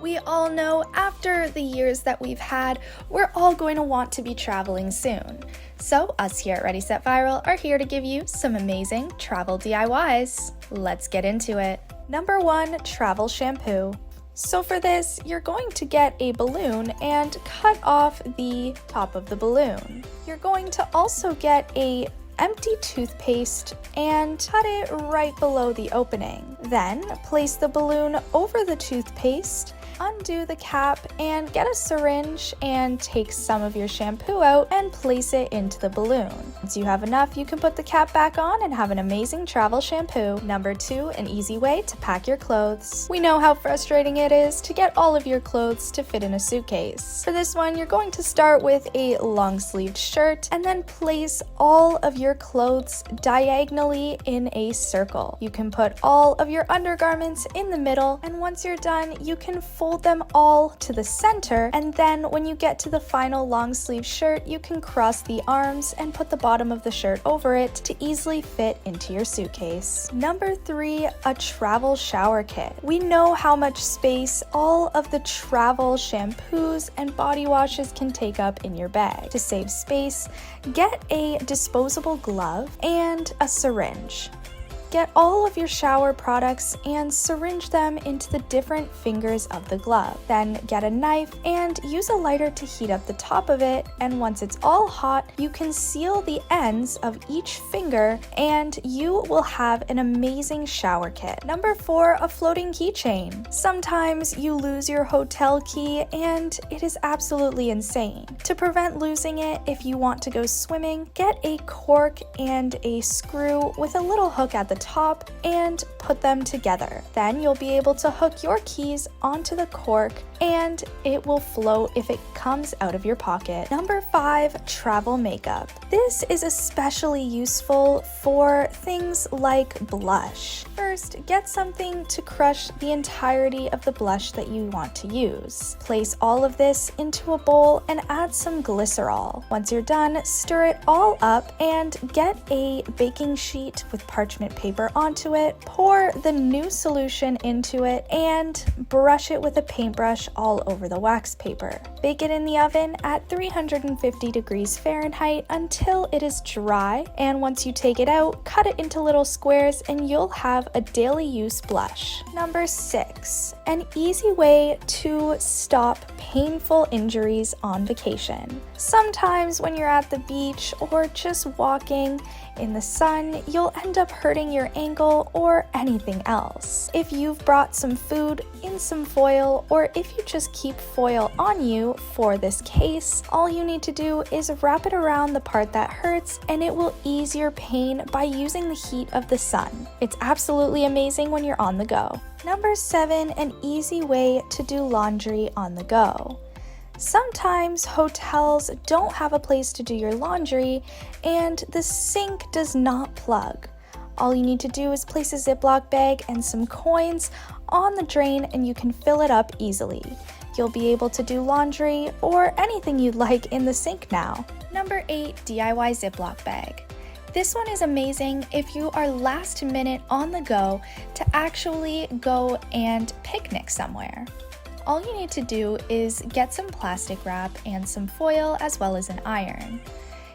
We all know after the years that we've had, we're all going to want to be traveling soon. So us here at Ready Set Viral are here to give you some amazing travel DIYs. Let's get into it. Number 1, travel shampoo. So for this, you're going to get a balloon and cut off the top of the balloon. You're going to also get a empty toothpaste and cut it right below the opening. Then place the balloon over the toothpaste, undo the cap, and get a syringe and take some of your shampoo out and place it into the balloon. Once you have enough, you can put the cap back on and have an amazing travel shampoo. Number 2, an easy way to pack your clothes. We know how frustrating it is to get all of your clothes to fit in a suitcase. For this one, you're going to start with a long-sleeved shirt and then place all of your clothes diagonally in a circle. You can put all of your undergarments in the middle, and once you're done, you can fold them all to the center, and then when you get to the final long sleeve shirt, you can cross the arms and put the bottom of the shirt over it to easily fit into your suitcase. Number 3, a travel shower kit. We know how much space all of the travel shampoos and body washes can take up in your bag. To save space, get a disposable glove and a syringe. Get all of your shower products and syringe them into the different fingers of the glove. Then get a knife and use a lighter to heat up the top of it, and once it's all hot, you can seal the ends of each finger and you will have an amazing shower kit. Number 4, a floating keychain. Sometimes you lose your hotel key and it is absolutely insane. To prevent losing it, if you want to go swimming, get a cork and a screw with a little hook at the top and put them together. Then you'll be able to hook your keys onto the cork and it will float if it comes out of your pocket. Number 5, travel makeup. This is especially useful for things like blush. First, get something to crush the entirety of the blush that you want to use. Place all of this into a bowl and add some glycerol. Once you're done, stir it all up and get a baking sheet with parchment paper onto it, pour the new solution into it, and brush it with a paintbrush all over the wax paper. Bake it in the oven at 350 degrees Fahrenheit until it is dry, and once you take it out, cut it into little squares and you'll have a daily use blush. Number 6, an easy way to stop painful injuries on vacation. Sometimes when you're at the beach or just walking in the sun, you'll end up hurting your ankle or anything else. If you've brought some food in some foil, or if you just keep foil on you for this case, all you need to do is wrap it around the part that hurts and it will ease your pain by using the heat of the sun. It's absolutely amazing when you're on the go. Number 7, an easy way to do laundry on the go. Sometimes hotels don't have a place to do your laundry and the sink does not plug. All you need to do is place a Ziploc bag and some coins on the drain and you can fill it up easily. You'll be able to do laundry or anything you'd like in the sink now. Number 8, DIY Ziploc bag. This one is amazing if you are last minute on the go to actually go and picnic somewhere. All you need to do is get some plastic wrap and some foil as well as an iron.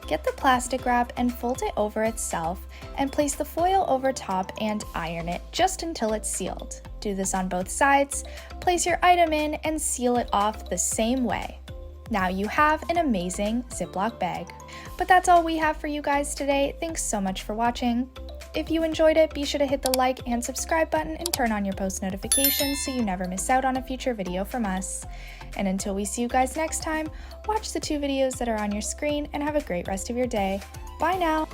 Get the plastic wrap and fold it over itself and place the foil over top and iron it just until it's sealed. Do this on both sides, place your item in and seal it off the same way. Now you have an amazing Ziploc bag. But that's all we have for you guys today. Thanks so much for watching. If you enjoyed it, be sure to hit the like and subscribe button and turn on your post notifications so you never miss out on a future video from us. And until we see you guys next time, watch the 2 videos that are on your screen and have a great rest of your day. Bye now!